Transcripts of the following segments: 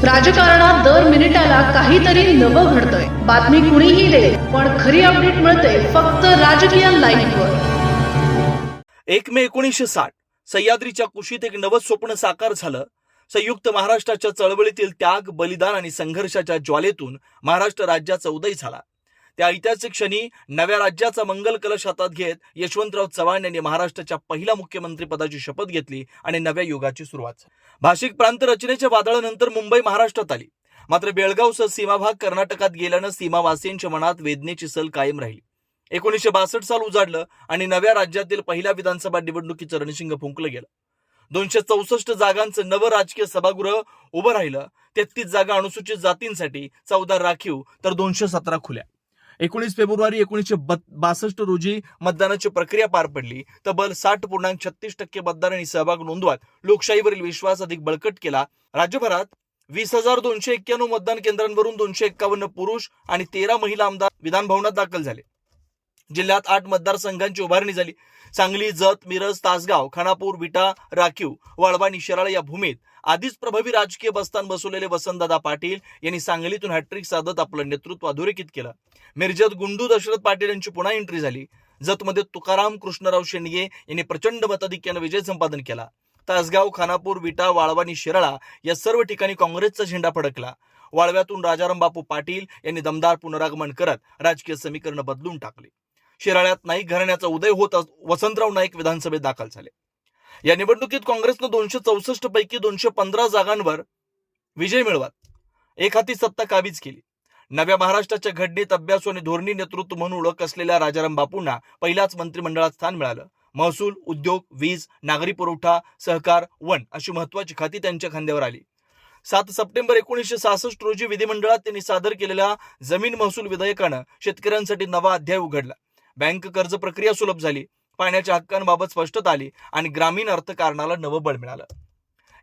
राजकारणात दर मिनिटाला काहीतरी नवं घडतंय. बातमी कुणीही दे, पण खरी अपडेट मिळते फक्त राजकीय लाईव्हवर. 1 मे 1960 सह्याद्रीच्या कुशीत एक नवं स्वप्न साकार झालं. संयुक्त महाराष्ट्राच्या चळवळीतील त्याग, बलिदान आणि संघर्षाच्या ज्वालेतून महाराष्ट्र राज्याचा उदय झाला. त्या ऐतिहासिक क्षणी नव्या राज्याचा मंगल कलश हातात घेत यशवंतराव चव्हाण यांनी महाराष्ट्राच्या पहिल्या मुख्यमंत्री पदाची शपथ घेतली आणि नव्या युगाची सुरुवात झाली. भाषिक प्रांत रचनेच्या वादळानंतर मुंबई महाराष्ट्रात आली. मात्र बेळगावसह सीमाभाग कर्नाटकात गेल्यानं सीमावासीयांच्या मनात वेदनेची सल कायम राहिली. 1962 साल उजाडलं आणि नव्या राज्यातील पहिल्या विधानसभा निवडणुकीचं रणशिंग फुंकलं गेलं. 264 जागांचं नवं राजकीय सभागृह उभं राहिलं. 33 जागा अनुसूचित जातींसाठी, 14 राखीव तर 217 खुल्या. 19 फेब्रुवारी 1962 रोजी मतदानाची प्रक्रिया पार पडली. तब्बल 60.36% मतदारांनी सहभाग नोंदवत लोकशाहीवरील विश्वास अधिक बळकट केला. राज्यभरात 20,291 मतदान केंद्रांवरून 251 पुरुष आणि 13 महिला आमदार विधानभवनात दाखल झाले. जिल्ह्यात 8 मतदारसंघांची उभारणी झाली. सांगली, जत, मिरज, तासगाव, खानापूर, विटा, राखीव, वाळवा आणि शिराळा या भूमीत आधीच प्रभावी राजकीय बस्तान बसवलेले वसंतदादा पाटील यांनी सांगलीतून हॅट्रिक साधत आपलं नेतृत्व अधोरेखित केलं. मिरजेत गुंडू दशरथ पाटील यांची पुन्हा एंट्री झाली. जतमध्ये तुकाराम कृष्णराव शेंडगे यांनी प्रचंड मताधिक्यानं विजय संपादन केला. तासगाव, खानापूर, विटा, वाळवा आणि शिराळा या सर्व ठिकाणी काँग्रेसचा झेंडा फडकला. वाळव्यातून राजाराम बापू पाटील यांनी दमदार पुनरागमन करत राजकीय समीकरण बदलून टाकली. शिराळ्यात नाईक घराण्याचा उदय होत वसंतराव नाईक विधानसभेत दाखल झाले. या निवडणुकीत काँग्रेसनं 264 पैकी 215 जागांवर विजय मिळवत एकहाती सत्ता काबीज केली. नव्या महाराष्ट्राच्या घडणीत अभ्यासू आणि धोरणी नेतृत्व म्हणून ओळख असलेल्या राजाराम बापूंना पहिल्याच मंत्रिमंडळात स्थान मिळालं. महसूल, उद्योग, वीज, नागरी पुरवठा, सहकार, वन अशी महत्वाची खाती त्यांच्या खांद्यावर आली. 7 सप्टेंबर 1966 रोजी विधिमंडळात त्यांनी सादर केलेल्या जमीन महसूल विधेयकानं शेतकऱ्यांसाठी नवा अध्याय उघडला. बँक कर्ज प्रक्रिया सुलभ झाली. पाण्याच्या हक्कांबाबत स्पष्टता आली आणि ग्रामीण अर्थकारणाला नवं बळ मिळालं.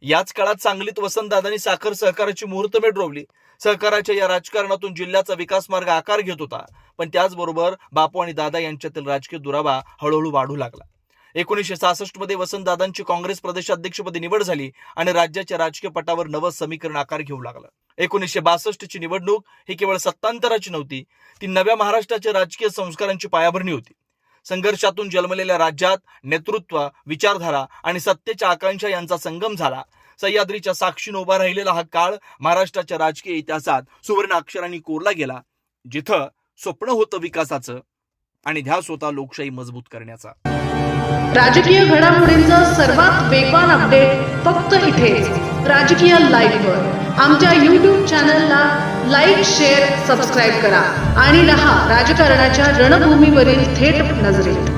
याच काळात सांगलीत वसंतदादांनी साखर सहकाराची मुहूर्तमेढ रोवली. सहकाराच्या या राजकारणातून जिल्ह्याचा विकास मार्ग आकार घेत होता. पण त्याचबरोबर बापू आणि दादा यांच्यातील राजकीय दुरावा हळूहळू वाढू लागला. 1966 मध्ये वसंतदादांची काँग्रेस प्रदेशाध्यक्षपदी निवड झाली आणि राज्याच्या राजकीय पटावर नवं समीकरण आकार घेऊ लागलं. 1962 ची निवडणूक ही केवळ सत्तांतराची नव्हती, ती नव्या महाराष्ट्राच्या राजकीय संस्कारांची पायाभरणी होती. संघर्षातून जन्मलेल्या राज्यात नेतृत्व, विचारधारा आणि सत्तेच्या आकांक्षा यांचा संगम झाला. सह्याद्रीच्या साक्षीने उभा राहिलेला हा काळ महाराष्ट्राच्या राजकीय इतिहासात सुवर्ण अक्षरांनी कोरला गेला, जिथं स्वप्न होतं विकासाचं आणि ध्यास होता लोकशाही मजबूत करण्याचा. राजकीय घडामोडींचा सर्वात वेगवान अपडेट फक्त इथेच राजकीय लाईव्हवर. आमच्या YouTube चॅनलला लाईक, शेअर, सबस्क्राईब करा आणि रहा राजकारणाच्या रणभूमीवरील थेट नजरेत.